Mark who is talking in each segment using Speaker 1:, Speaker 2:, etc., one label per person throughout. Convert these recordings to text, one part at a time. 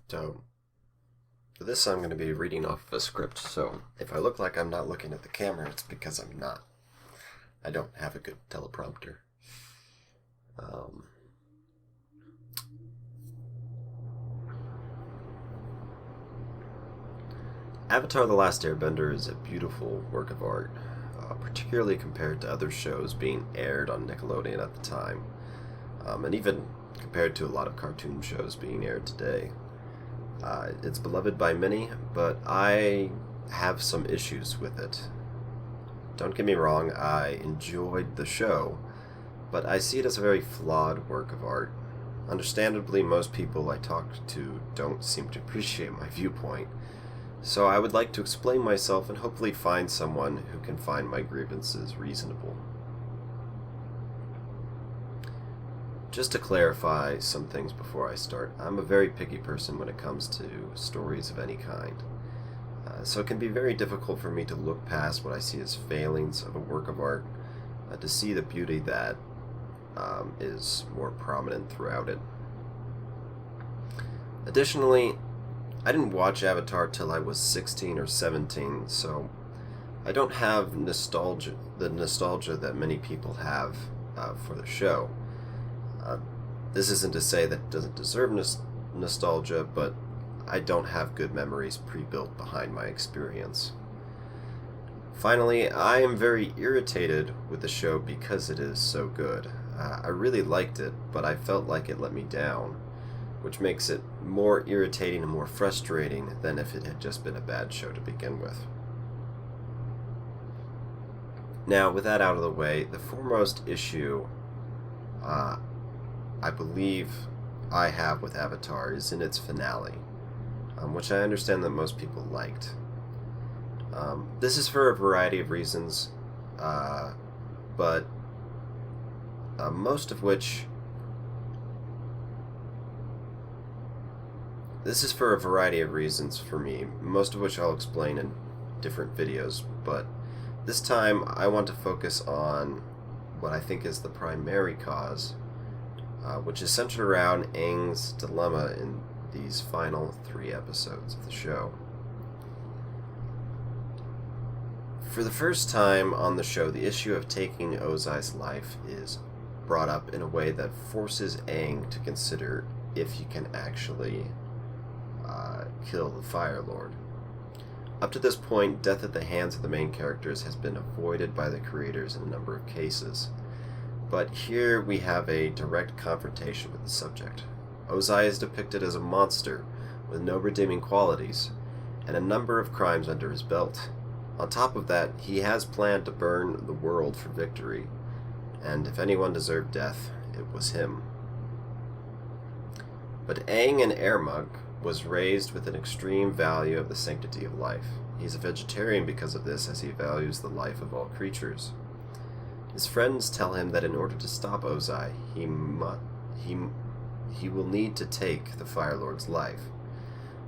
Speaker 1: So, for this I'm going to be reading off of a script, so if I look like I'm not looking at the camera, it's because I'm not. I don't have a good teleprompter. Avatar The Last Airbender is a beautiful work of art, particularly compared to other shows being aired on Nickelodeon at the time, and even compared to a lot of cartoon shows being aired today. It's beloved by many, but I have some issues with it. Don't get me wrong, I enjoyed the show, but I see it as a very flawed work of art. Understandably, most people I talk to don't seem to appreciate my viewpoint, so I would like to explain myself and hopefully find someone who can find my grievances reasonable. Just to clarify some things before I start, I'm a very picky person when it comes to stories of any kind. So it can be very difficult for me to look past what I see as failings of a work of art to see the beauty that is more prominent throughout it. Additionally, I didn't watch Avatar till I was 16 or 17, so I don't have the nostalgia that many people have for the show. This isn't to say that it doesn't deserve nostalgia, but I don't have good memories pre-built behind my experience. Finally, I am very irritated with the show because it is so good. I really liked it, but I felt like it let me down, which makes it more irritating and more frustrating than if it had just been a bad show to begin with. Now, with that out of the way, the foremost issue I believe I have with Avatar is in its finale, which I understand that most people liked. This is for a variety of reasons, but most of which... This is for a variety of reasons for me, most of which I'll explain in different videos, but this time I want to focus on what I think is the primary cause, which is centered around Aang's dilemma in these final 3 episodes of the show. For the first time on the show, the issue of taking Ozai's life is brought up in a way that forces Aang to consider if he can actually kill the Fire Lord. Up to this point, death at the hands of the main characters has been avoided by the creators in a number of cases. But here we have a direct confrontation with the subject. Ozai is depicted as a monster with no redeeming qualities, and a number of crimes under his belt. On top of that, he has planned to burn the world for victory, and if anyone deserved death, it was him. But Aang in Ermug was raised with an extreme value of the sanctity of life. He's a vegetarian because of this, as he values the life of all creatures. His friends tell him that in order to stop Ozai, he will need to take the Fire Lord's life.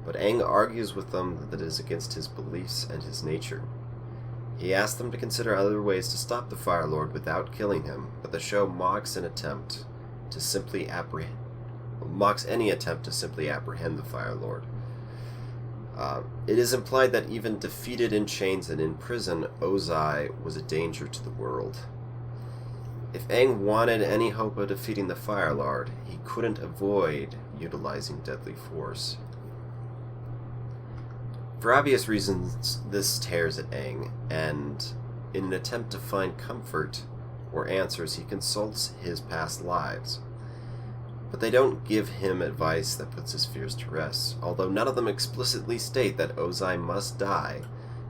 Speaker 1: But Aang argues with them that it is against his beliefs and his nature. He asks them to consider other ways to stop the Fire Lord without killing him, but the show mocks any attempt to simply apprehend the Fire Lord. It is implied that even defeated in chains and in prison, Ozai was a danger to the world. If Aang wanted any hope of defeating the Fire Lord, he couldn't avoid utilizing deadly force. For obvious reasons, this tears at Aang, and in an attempt to find comfort or answers, he consults his past lives. But they don't give him advice that puts his fears to rest. Although none of them explicitly state that Ozai must die,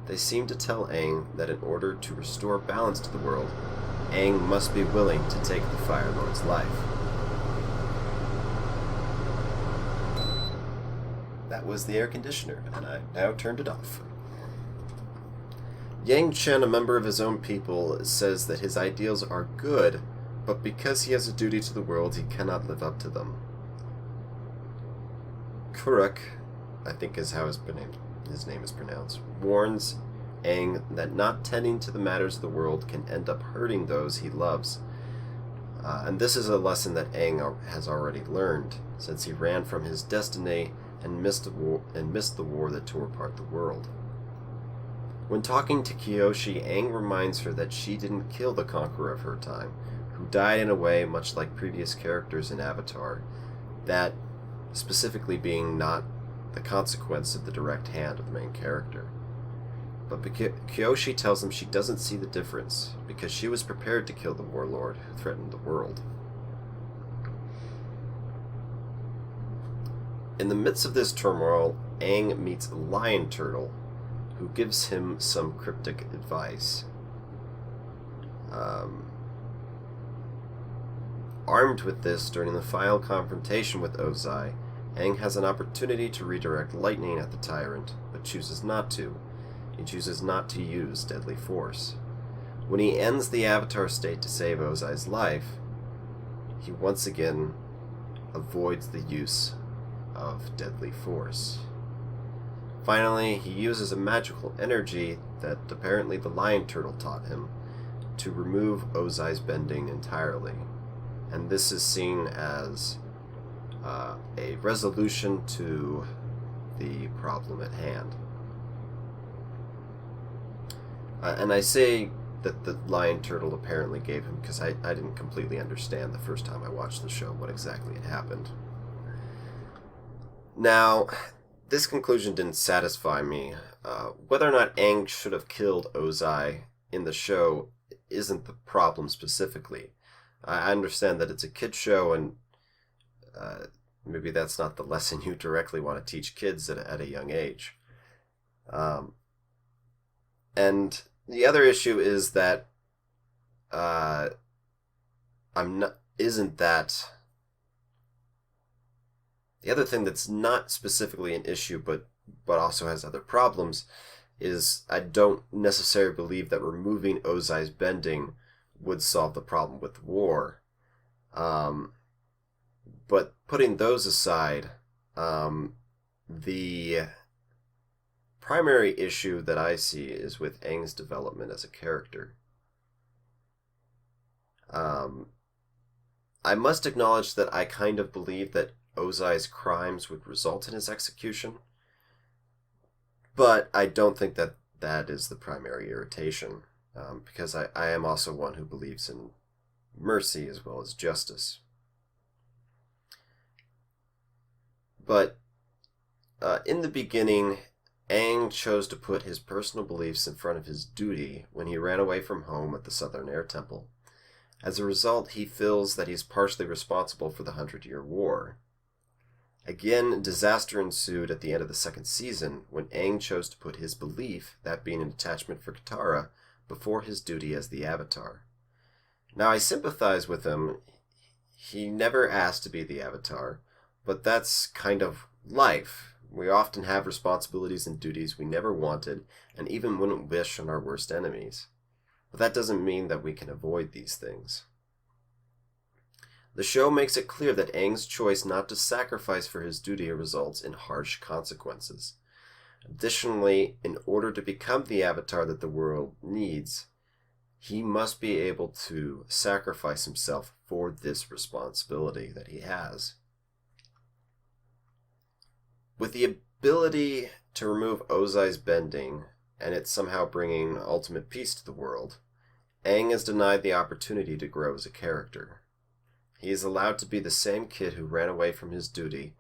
Speaker 1: they seem to tell Aang that in order to restore balance to the world, Aang must be willing to take the Fire Lord's life. That was the air conditioner, and I now turned it off. Yang Chen, a member of his own people, says that his ideals are good, but because he has a duty to the world, he cannot live up to them. Kuruk, I think is how his name is pronounced, warns Aang that not tending to the matters of the world can end up hurting those he loves. And this is a lesson that Aang has already learned, since he ran from his destiny and missed the war that tore apart the world. When talking to Kyoshi, Aang reminds her that she didn't kill the conqueror of her time, who died in a way much like previous characters in Avatar, that specifically being not the consequence of the direct hand of the main character. But Kyoshi tells him she doesn't see the difference, because she was prepared to kill the warlord who threatened the world. In the midst of this turmoil, Aang meets a lion turtle, who gives him some cryptic advice. Armed with this, during the final confrontation with Ozai, Aang has an opportunity to redirect lightning at the tyrant, but chooses not to. He chooses not to use deadly force. When he ends the Avatar state to save Ozai's life, he once again avoids the use of deadly force. Finally, he uses a magical energy that apparently the lion turtle taught him to remove Ozai's bending entirely. And this is seen as a resolution to the problem at hand. And I say that the lion turtle apparently gave him, because I didn't completely understand the first time I watched the show what exactly had happened. Now, this conclusion didn't satisfy me. Whether or not Aang should have killed Ozai in the show isn't the problem specifically. I understand that it's a kid's show, and maybe that's not the lesson you directly want to teach kids at a young age. And the other issue is that the other thing that's not specifically an issue, but also has other problems, is I don't necessarily believe that removing Ozai's bending would solve the problem with war. But putting those aside, the primary issue that I see is with Aang's development as a character. I must acknowledge that I kind of believe that Ozai's crimes would result in his execution, but I don't think that that is the primary irritation, because I am also one who believes in mercy as well as justice. But in the beginning, Aang chose to put his personal beliefs in front of his duty when he ran away from home at the Southern Air Temple. As a result, he feels that he's partially responsible for the 100-Year War. Again, disaster ensued at the end of the second season when Aang chose to put his belief, that being an attachment for Katara, before his duty as the Avatar. Now, I sympathize with him. He never asked to be the Avatar, but that's kind of life. We often have responsibilities and duties we never wanted and even wouldn't wish on our worst enemies. But that doesn't mean that we can avoid these things. The show makes it clear that Aang's choice not to sacrifice for his duty results in harsh consequences. Additionally, in order to become the Avatar that the world needs, he must be able to sacrifice himself for this responsibility that he has. With the ability to remove Ozai's bending, and it somehow bringing ultimate peace to the world, Aang is denied the opportunity to grow as a character. He is allowed to be the same kid who ran away from his duty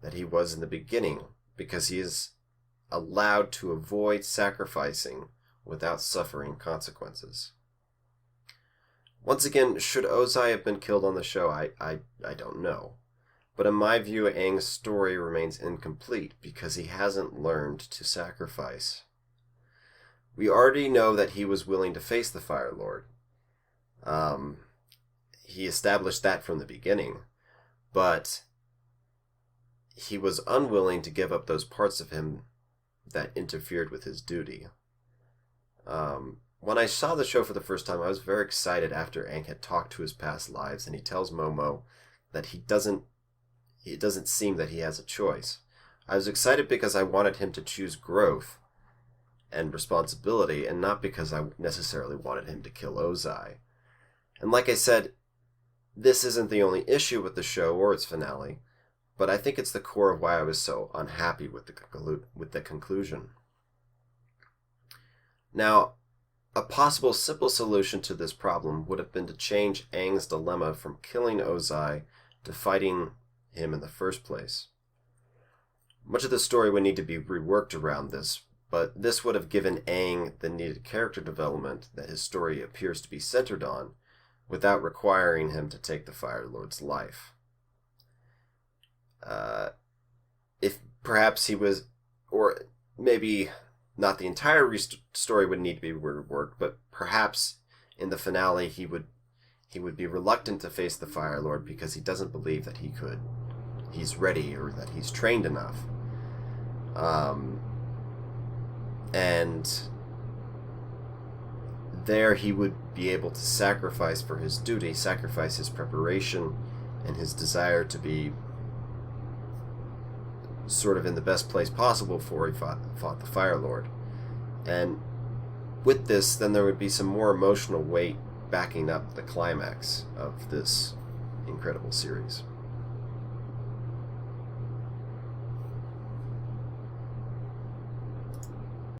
Speaker 1: that he was in the beginning, because he is allowed to avoid sacrificing without suffering consequences. Once again, should Ozai have been killed on the show? I don't know. But in my view, Aang's story remains incomplete because he hasn't learned to sacrifice. We already know that he was willing to face the Fire Lord. He established that from the beginning, but he was unwilling to give up those parts of him that interfered with his duty. When I saw the show for the first time, I was very excited after Aang had talked to his past lives, and he tells Momo that it doesn't seem that he has a choice. I was excited because I wanted him to choose growth and responsibility, and not because I necessarily wanted him to kill Ozai. And like I said, this isn't the only issue with the show or its finale, but I think it's the core of why I was so unhappy with the conclusion. Now, a possible simple solution to this problem would have been to change Aang's dilemma from killing Ozai to fighting him in the first place. Much of the story would need to be reworked around this, but this would have given Aang the needed character development that his story appears to be centered on, without requiring him to take the Fire Lord's life. If perhaps he was, or maybe not the entire story would need to be reworked, but perhaps in the finale he would be reluctant to face the Fire Lord because he doesn't believe that he's ready or that he's trained enough. And there he would be able to sacrifice for his duty, sacrifice his preparation and his desire to be sort of in the best place possible before he fought the Fire Lord. And with this, then there would be some more emotional weight backing up the climax of this incredible series.